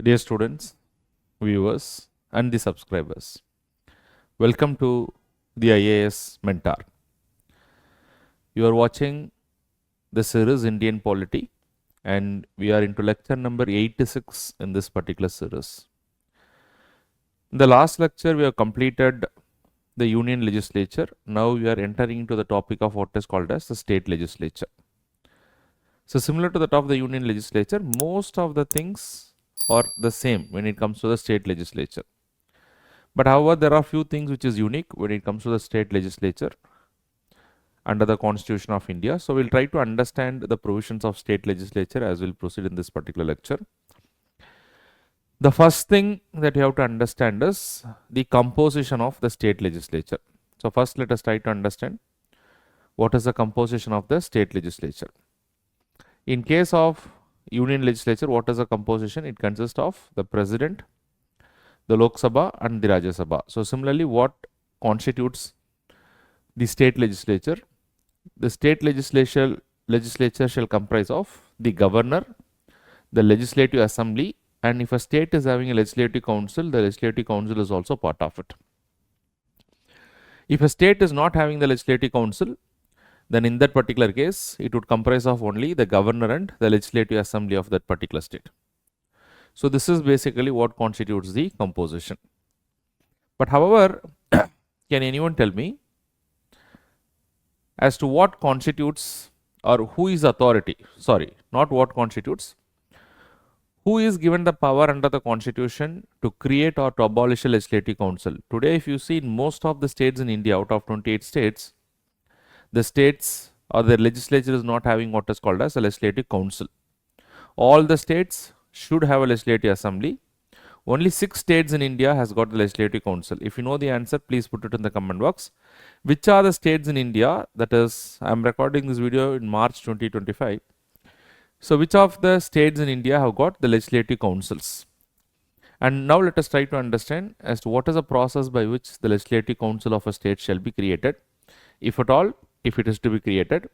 Dear students, viewers, and the subscribers, welcome to the IAS Mentor. You are watching the series Indian Polity, and we are into lecture number 86 in this particular series. In the last lecture, we have completed the Union Legislature. Now we are entering into the topic of what is called as the State Legislature. So similar to that of the Union Legislature, most of the things are the same when it comes to the State Legislature. But however, there are few things which is unique when it comes to the State Legislature under the Constitution of India. So we'll try to understand the provisions of State Legislature as we'll proceed in this particular lecture. The first thing that you have to understand is the composition of the State Legislature. So first let us try to understand what is the composition of the State Legislature. In case of Union Legislature, what is the composition? It consists of the President, the Lok Sabha and the Rajya Sabha. So similarly, what constitutes the State Legislature? The State Legislature shall comprise of the Governor, the Legislative Assembly, and if a state is having a Legislative Council, the Legislative Council is also part of it. If a state is not having the Legislative Council, then in that particular case, it would comprise of only the Governor and the Legislative Assembly of that particular state. So this is basically what constitutes the composition. But however, can anyone tell me as to what constitutes or who is authority? Sorry, not what constitutes. Who is given the power under the Constitution to create or to abolish a Legislative Council? Today, if you see in most of the states in India, out of 28 states, the states or their legislature is not having what is called as a Legislative Council. All the states should have a Legislative Assembly. Only 6 states in India has got the Legislative Council. If you know the answer, please put it in the comment box. Which are the states in India? That is, I am recording this video in March 2025. So which of the states in India have got the Legislative Councils? And now let us try to understand as to what is the process by which the Legislative Council of a state shall be created, if at all, if it is to be created.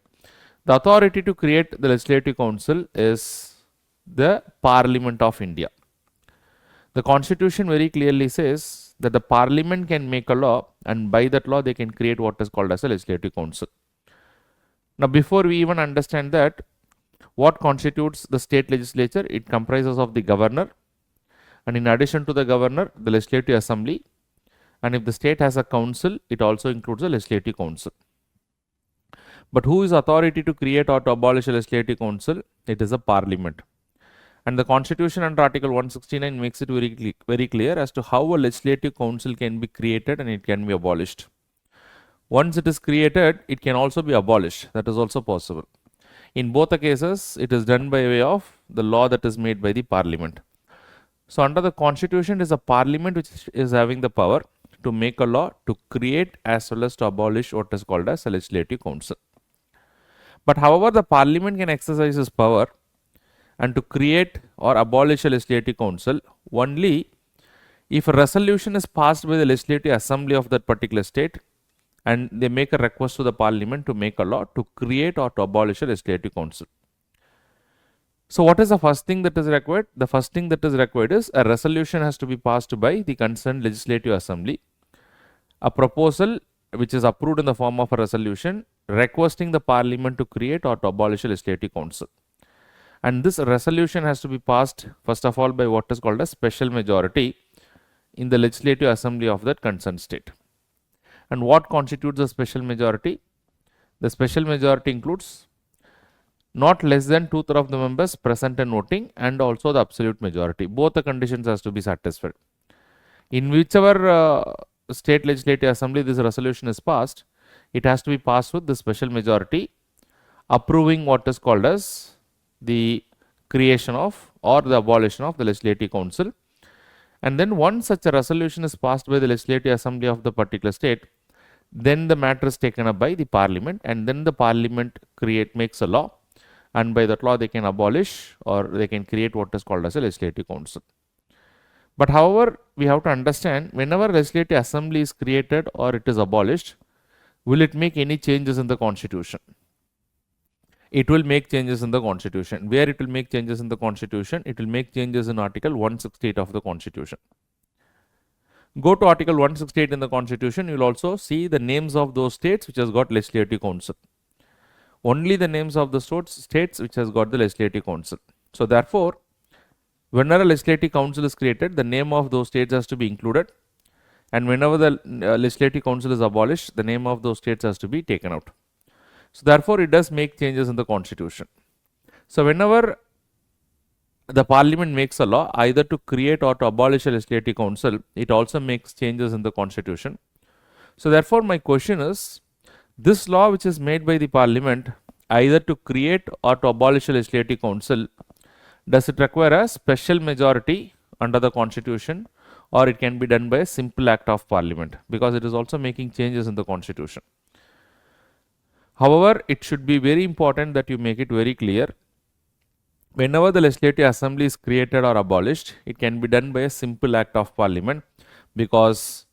The authority to create the Legislative Council is the Parliament of India. The Constitution very clearly says that the Parliament can make a law, and by that law they can create what is called as a Legislative Council. Now before we even understand that, what constitutes the State Legislature? It comprises of the Governor, and in addition to the Governor, the Legislative Assembly, and if the state has a council, it also includes a Legislative Council. But who is authority to create or to abolish a Legislative Council? It is a Parliament. And the Constitution under Article 169 makes it very clear as to how a Legislative Council can be created and it can be abolished. Once it is created, it can also be abolished. That is also possible. In both the cases, it is done by way of the law that is made by the Parliament. So under the Constitution, it is a Parliament which is having the power to make a law, to create as well as to abolish what is called as a Legislative Council. But however, the Parliament can exercise its power and to create or abolish a Legislative Council only if a resolution is passed by the Legislative Assembly of that particular state and they make a request to the Parliament to make a law to create or to abolish a Legislative Council. So what is the first thing that is required? The first thing that is required is a resolution has to be passed by the concerned Legislative Assembly. A proposal which is approved in the form of a resolution requesting the Parliament to create or to abolish a Legislative Council. And this resolution has to be passed first of all by what is called a special majority in the Legislative Assembly of that concerned state. And what constitutes a special majority? The special majority includes not less than 2/3 of the members present and voting, and also the absolute majority. Both the conditions has to be satisfied. In whichever state legislative assembly this resolution is passed, it has to be passed with the special majority approving what is called as the creation of or the abolition of the Legislative Council. And then once such a resolution is passed by the Legislative Assembly of the particular state, then the matter is taken up by the Parliament, and then the Parliament makes a law, and by that law they can abolish or they can create what is called as a Legislative Council. But however, we have to understand, whenever Legislative Assembly is created or it is abolished, will it make any changes in the Constitution? it will make changes in the constitution. Where it will make changes in the constitution? It will make changes in article 168 of the constitution. Go to article 168 in the constitution, you will also see the names of those states which has got legislative council. Only the names of the states which has got the legislative council. So therefore, whenever a legislative council is created, the name of those states has to be included, and whenever the legislative council is abolished, the name of those states has to be taken out. So therefore, it does make changes in the constitution. So whenever the parliament makes a law either to create or to abolish a legislative council, it also makes changes in the constitution. So therefore, my question is, this law which is made by the parliament either to create or to abolish a legislative council, does it require a special majority under the constitution, or it can be done by a simple act of parliament, because it is also making changes in the constitution. However, it should be very important that you make it very clear. Whenever the legislative assembly is created or abolished, it can be done by a simple act of parliament, because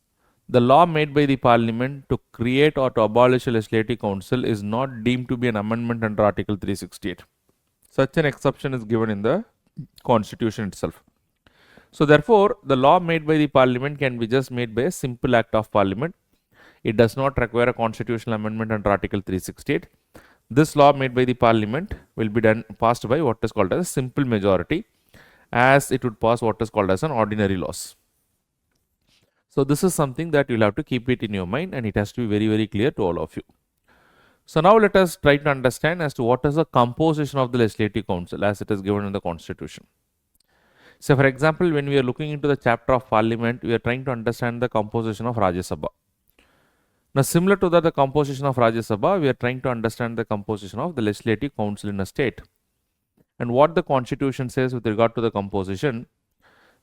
the law made by the parliament to create or to abolish a legislative council is not deemed to be an amendment under article 368. Such an exception is given in the constitution itself. So therefore, the law made by the parliament can be just made by a simple act of parliament. It does not require a constitutional amendment under article 368. This law made by the parliament will be passed by what is called as a simple majority, as it would pass what is called as an ordinary laws. So this is something that you will have to keep it in your mind, and it has to be very, very clear to all of you. So now let us try to understand as to what is the composition of the legislative council as it is given in the constitution. So for example, when we are looking into the chapter of parliament, we are trying to understand the composition of Rajya Sabha. Now similar to that, the composition of Rajya Sabha, we are trying to understand the composition of the legislative council in a state. And what the constitution says with regard to the composition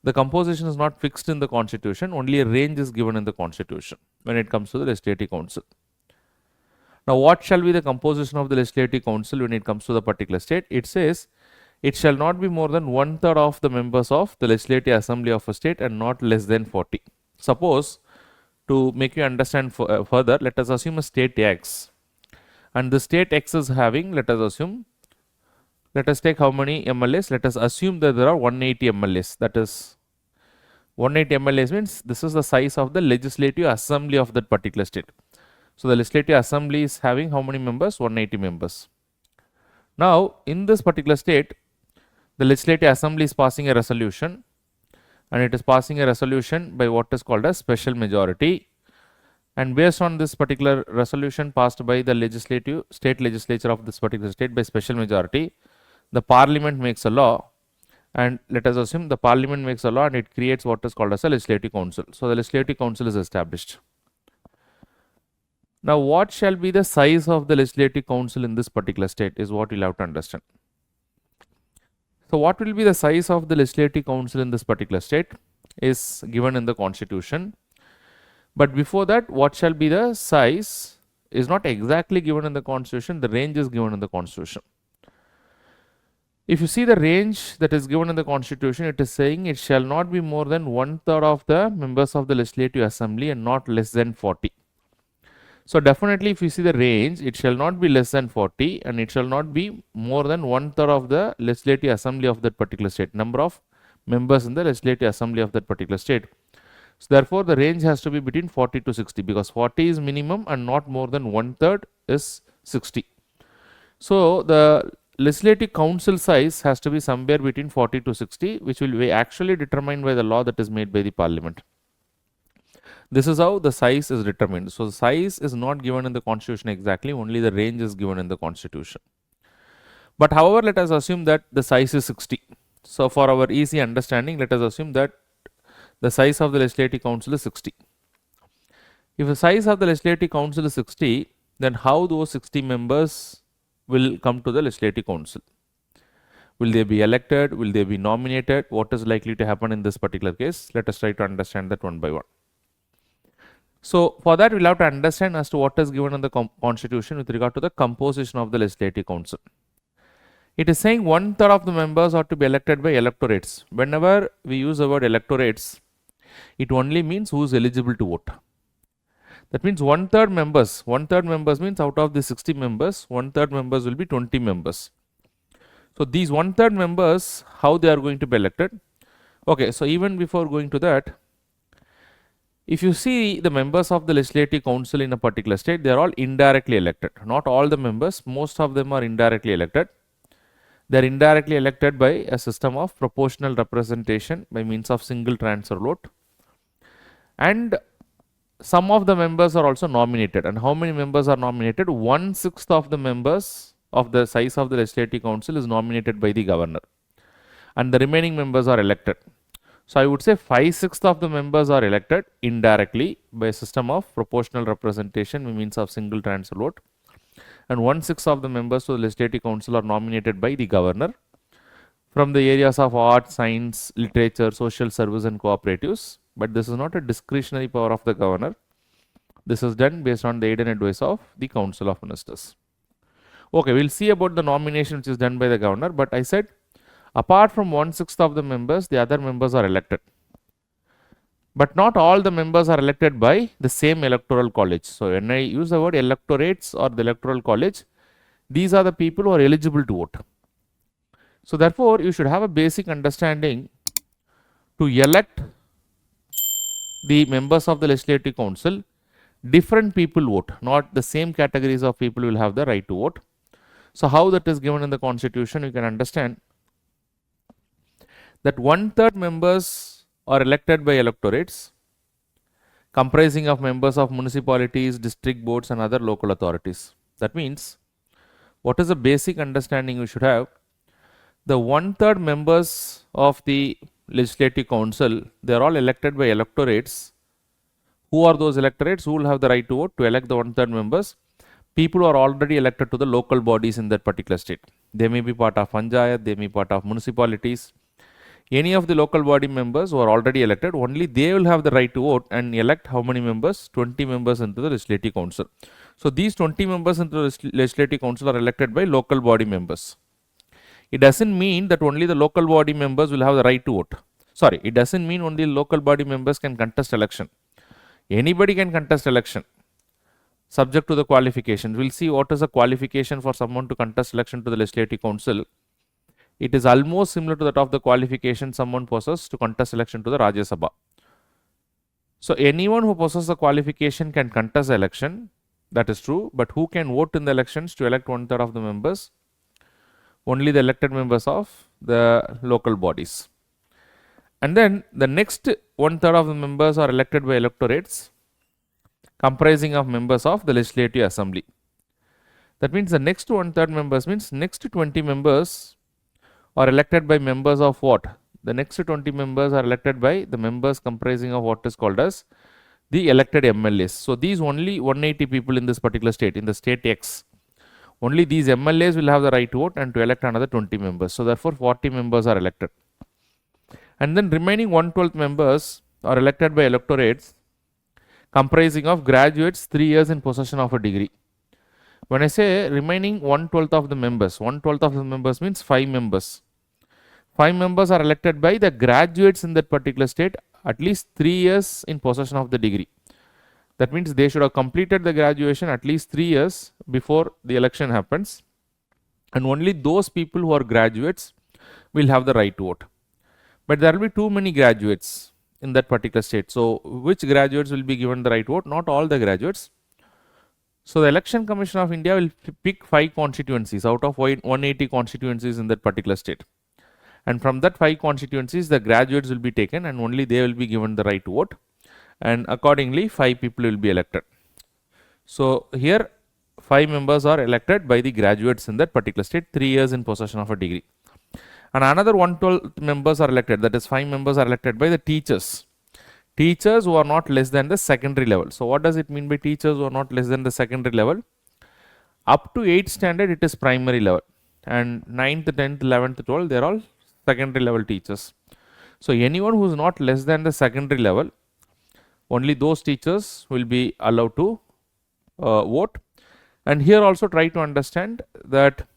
is not fixed in the constitution, only a range is given in the constitution when it comes to the legislative council. Now what shall be the composition of the legislative council when it comes to the particular state? It says it shall not be more than 1/3 of the members of the legislative assembly of a state and not less than 40. Suppose, to make you understand further, let us assume a state X, and the state X is having, let us take how many MLAs? Let us assume that there are 180 MLAs. That is, 180 MLAs means this is the size of the legislative assembly of that particular state. So the legislative assembly is having how many members? 180 members. Now in this particular state, the legislative assembly is passing a resolution, and it is passing a resolution by what is called as special majority, and based on this particular resolution passed by the state legislature of this particular state by special majority, the parliament makes a law, and let us assume the parliament makes a law and it creates what is called as a legislative council. So the legislative council is established. Now what shall be the size of the legislative council in this particular state is what you will have to understand. So what will be the size of the legislative council in this particular state is given in the constitution. But before that, what shall be the size is not exactly given in the constitution, the range is given in the constitution. If you see the range that is given in the constitution, it is saying it shall not be more than 1/3 of the members of the legislative assembly and not less than 40. So definitely if you see the range, it shall not be less than 40 and it shall not be more than 1/3 of the legislative assembly of that particular state, number of members in the legislative assembly of that particular state. So therefore the range has to be between 40 to 60, because 40 is minimum and not more than 1/3 is 60. So the legislative council size has to be somewhere between 40 to 60, which will be actually determined by the law that is made by the parliament. This is how the size is determined. So the size is not given in the constitution exactly, only the range is given in the constitution. But however, let us assume that the size is 60. So for our easy understanding, let us assume that the size of the legislative council is 60. If the size of the legislative council is 60, then how those 60 members will come to the legislative council? Will they be elected? Will they be nominated? What is likely to happen in this particular case? Let us try to understand that one by one. So for that, we will have to understand as to what is given in the constitution with regard to the composition of the legislative council. It is saying 1/3 of the members are to be elected by electorates. Whenever we use the word electorates, it only means who is eligible to vote. That means 1/3 members. 1/3 members means out of the 60 members, 1/3 members will be 20 members. So these 1/3 members, how they are going to be elected? Okay, so even before going to that, if you see the members of the legislative council in a particular state, they are all indirectly elected. Not all the members, most of them are indirectly elected. They are indirectly elected by a system of proportional representation by means of single transfer vote. And some of the members are also nominated. And how many members are nominated? 1/6 of the members of the size of the legislative council is nominated by the governor. And the remaining members are elected. So I would say 5/6 of the members are elected indirectly by a system of proportional representation by means of single transfer vote. And 1/6 of the members to the legislative council are nominated by the governor from the areas of art, science, literature, social service and cooperatives. But this is not a discretionary power of the governor. This is done based on the aid and advice of the council of ministers. Okay, we'll see about the nomination which is done by the governor. But I said apart from 1/6 of the members, the other members are elected. But not all the members are elected by the same electoral college. So when I use the word electorates or the electoral college, these are the people who are eligible to vote. So therefore, you should have a basic understanding to elect the members of the legislative council. Different people vote, not the same categories of people will have the right to vote. So how that is given in the constitution, you can understand that 1/3 members are elected by electorates comprising of members of municipalities, district boards and other local authorities. That means, what is the basic understanding you should have? The 1/3 members of the legislative council, they are all elected by electorates. Who are those electorates? Who will have the right to vote to elect the 1/3 members? People who are already elected to the local bodies in that particular state. They may be part of panchayat, they may be part of municipalities. Any of the local body members who are already elected, only they will have the right to vote and elect how many members? 20 members into the legislative council. So these 20 members into the legislative council are elected by local body members. It doesn't mean that only the local body members will have the right to vote. Sorry, it doesn't mean only local body members can contest election. Anybody can contest election subject to the qualifications. We'll see what is the qualification for someone to contest election to the legislative council. It is almost similar to that of the qualification someone possesses to contest election to the Rajya Sabha. So anyone who possesses the qualification can contest the election. That is true. But who can vote in the elections to elect 1/3 of the members? Only the elected members of the local bodies. And then the next 1/3 of the members are elected by electorates comprising of members of the legislative assembly. That means the next 1/3 members means next 20 members are elected by members of what? The next 20 members are elected by the members comprising of what is called as the elected MLAs. So these only 180 people in this particular state, in the state X. Only these MLAs will have the right to vote and to elect another 20 members. So therefore 40 members are elected. And then remaining 1/12 members are elected by electorates comprising of graduates 3 years in possession of a degree. When I say remaining 1/12 of the members, 1/12 of the members means 5 members. 5 members are elected by the graduates in that particular state at least 3 years in possession of the degree. That means they should have completed the graduation at least 3 years before the election happens. And only those people who are graduates will have the right to vote. But there will be too many graduates in that particular state. So which graduates will be given the right to vote? Not all the graduates. So the Election Commission of India will pick 5 constituencies out of 180 constituencies in that particular state. And from that 5 constituencies, the graduates will be taken and only they will be given the right to vote. And accordingly, 5 people will be elected. So here 5 members are elected by the graduates in that particular state, 3 years in possession of a degree. And another 1/12 members are elected, that is 5 members are elected by the teachers. Teachers who are not less than the secondary level. So what does it mean by teachers who are not less than the secondary level? Up to 8th standard it is primary level. And 9th, 10th, 11th, 12th, they are all secondary level teachers. So anyone who is not less than the secondary level, only those teachers will be allowed to vote. And here also try to understand that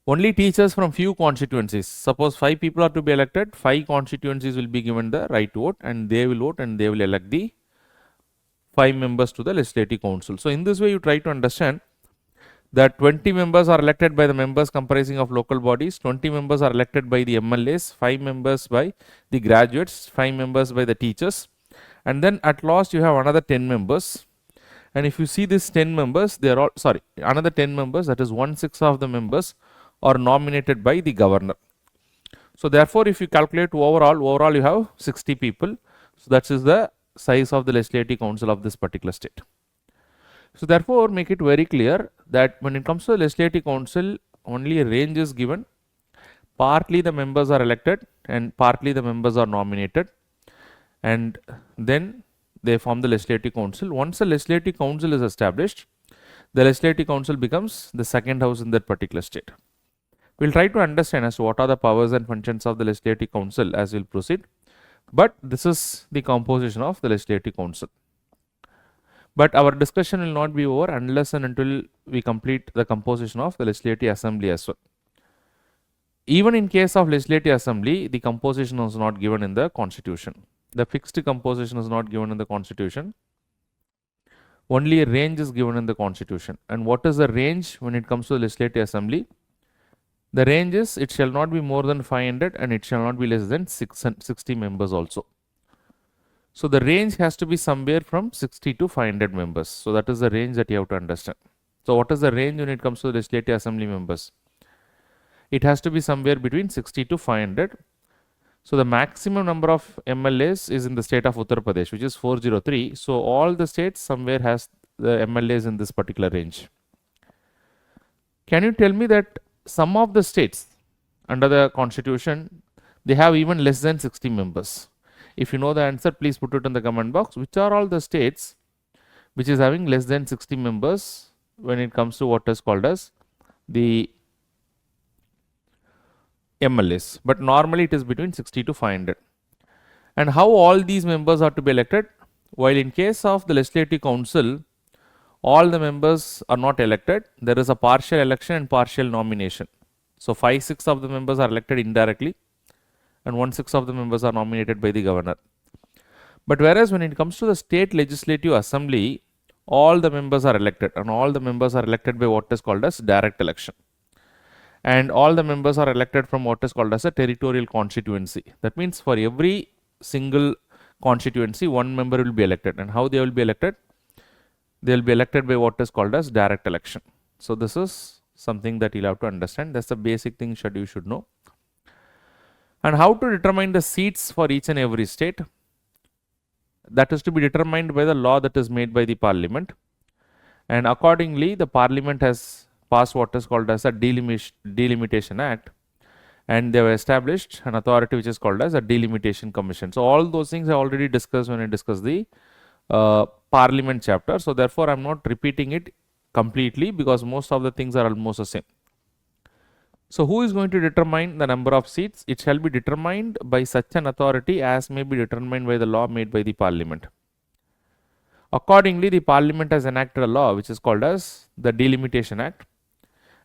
only teachers from few constituencies. Suppose 5 people are to be elected, 5 constituencies will be given the right to vote and they will vote and they will elect the 5 members to the Legislative Council. So in this way you try to understand that 20 members are elected by the members comprising of local bodies, 20 members are elected by the MLAs, 5 members by the graduates, 5 members by the teachers, and then at last you have another 10 members. And if you see this 10 members, they are all, sorry, another 10 members, that is 1/6 of the members are nominated by the governor. So therefore, if you calculate overall you have 60 people. So that is the size of the Legislative Council of this particular state. So therefore, make it very clear that when it comes to the Legislative Council, only a range is given. Partly the members are elected and partly the members are nominated, and then they form the Legislative Council. Once the Legislative Council is established, the Legislative Council becomes the second house in that particular state. We'll try to understand as to what are the powers and functions of the Legislative Council as we'll proceed. But this is the composition of the Legislative Council. But our discussion will not be over unless and until we complete the composition of the Legislative Assembly as well. Even in case of Legislative Assembly, the composition was not given in the Constitution. The fixed composition is not given in the Constitution. Only a range is given in the Constitution. And what is the range when it comes to the Legislative Assembly? The range is it shall not be more than 500 and it shall not be less than 60 members also. So the range has to be somewhere from 60 to 500 members. So that is the range that you have to understand. So what is the range when it comes to the Legislative Assembly members? It has to be somewhere between 60 to 500. So the maximum number of MLAs is in the state of Uttar Pradesh, which is 403. So all the states somewhere has the MLAs in this particular range. Can you tell me that some of the states under the Constitution, they have even less than 60 members? If you know the answer, please put it in the comment box. Which are all the states which is having less than 60 members when it comes to what is called as the MLAs? But normally it is between 60 to 500. And how all these members are to be elected? While in case of the Legislative Council, all the members are not elected. There is a partial election and partial nomination. So 5/6 of the members are elected indirectly and 1/6 of the members are nominated by the governor. But whereas when it comes to the State Legislative Assembly, all the members are elected and all the members are elected by what is called as direct election. And all the members are elected from what is called as a territorial constituency. That means for every single constituency, one member will be elected. And how they will be elected? They will be elected by what is called as direct election. So this is something that you'll have to understand. That's the basic thing you should know. And how to determine the seats for each and every state? That is to be determined by the law that is made by the Parliament. And accordingly, the Parliament has passed what is called as a Delimitation Act. And they have established an authority which is called as a Delimitation Commission. So all those things I already discussed when I discussed the Parliament chapter. So therefore, I am not repeating it completely because most of the things are almost the same. So who is going to determine the number of seats? It shall be determined by such an authority as may be determined by the law made by the Parliament. Accordingly, the Parliament has enacted a law which is called as the Delimitation Act,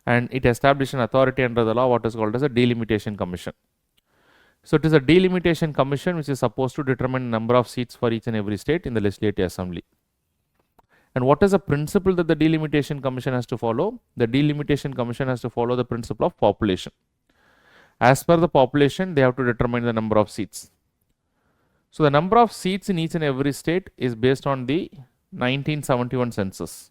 and it established an authority under the law what is called as a Delimitation Commission. So it is a Delimitation Commission which is supposed to determine the number of seats for each and every state in the Legislative Assembly. And what is the principle that the Delimitation Commission has to follow? The Delimitation Commission has to follow the principle of population. As per the population, they have to determine the number of seats. So the number of seats in each and every state is based on the 1971 census.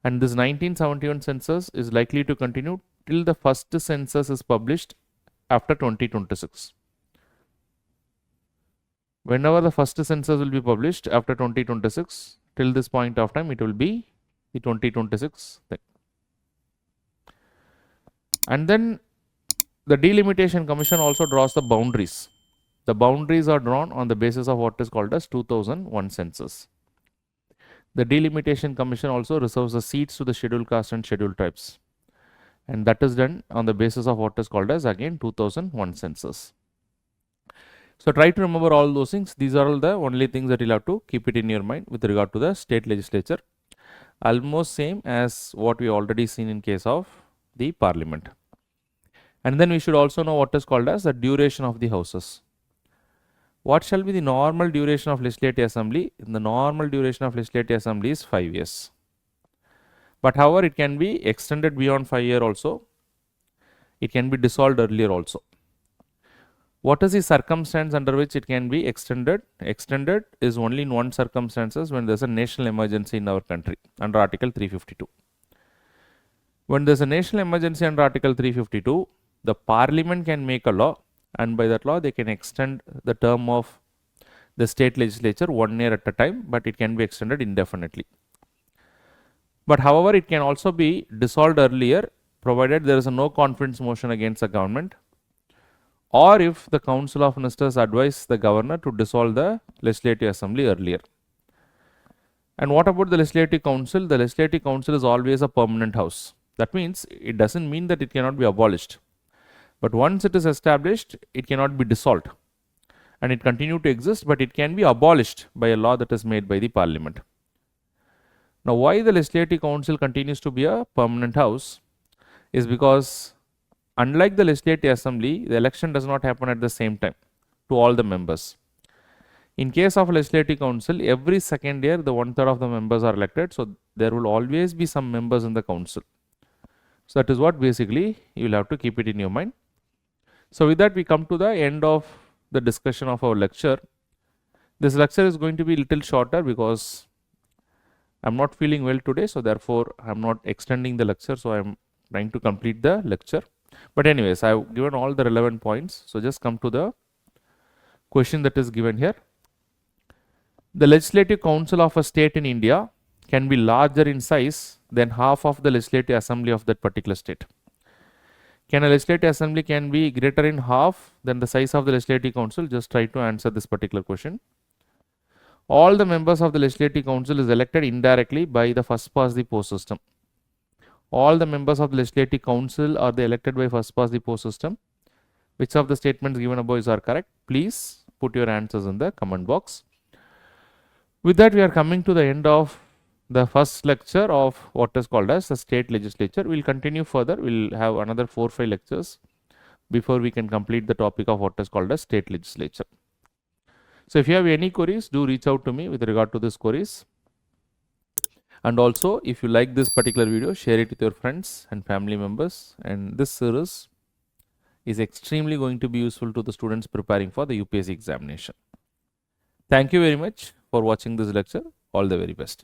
And this 1971 census is likely to continue till the first census is published after 2026. Whenever the first census will be published after 2026, till this point of time, it will be the 2026 thing. And then the Delimitation Commission also draws the boundaries. The boundaries are drawn on the basis of what is called as 2001 census. The Delimitation Commission also reserves the seats to the scheduled caste and scheduled tribes. And that is done on the basis of what is called as again 2001 census. So try to remember all those things. These are all the only things that you'll have to keep it in your mind with regard to the state legislature. Almost same as what we already seen in case of the Parliament. And then we should also know what is called as the duration of the houses. What shall be the normal duration of legislative assembly? The normal duration of legislative assembly is 5 years. But however, it can be extended beyond 5 years also. It can be dissolved earlier also. What is the circumstance under which it can be extended? Extended is only in one circumstances, when there is a national emergency in our country under Article 352. When there is a national emergency under Article 352, the Parliament can make a law, and by that law they can extend the term of the state legislature 1 year at a time, but it can be extended indefinitely. But however, it can also be dissolved earlier, provided there is a no confidence motion against the government, or if the Council of Ministers advise the governor to dissolve the Legislative Assembly earlier. And what about the Legislative Council? The Legislative Council is always a permanent house. That means it doesn't mean that it cannot be abolished. But once it is established, it cannot be dissolved. And it continue to exist, but it can be abolished by a law that is made by the Parliament. Now, why the Legislative Council continues to be a permanent house is because unlike the Legislative Assembly, the election does not happen at the same time to all the members. In case of Legislative Council, every second year, the 1/3 of the members are elected. So, there will always be some members in the council. So, that is what basically you will have to keep it in your mind. So, with that, we come to the end of the discussion of our lecture. This lecture is going to be a little shorter because I am not feeling well today. So, therefore, I am not extending the lecture. So, I am trying to complete the lecture. But anyways, I have given all the relevant points. So, just come to the question that is given here. The Legislative Council of a state in India can be larger in size than half of the Legislative Assembly of that particular state. Can a Legislative Assembly can be greater in half than the size of the Legislative Council? Just try to answer this particular question. All the members of the Legislative Council is elected indirectly by the first past the post system. All the members of the Legislative Council are elected by first past the post system. Which of the statements given above are correct? Please put your answers in the comment box. With that, we are coming to the end of the first lecture of what is called as the state legislature. We will continue further. We will have another 4-5 lectures before we can complete the topic of what is called as state legislature. So, if you have any queries, do reach out to me with regard to these queries. And also, if you like this particular video, share it with your friends and family members. And this series is extremely going to be useful to the students preparing for the UPSC examination. Thank you very much for watching this lecture. All the very best.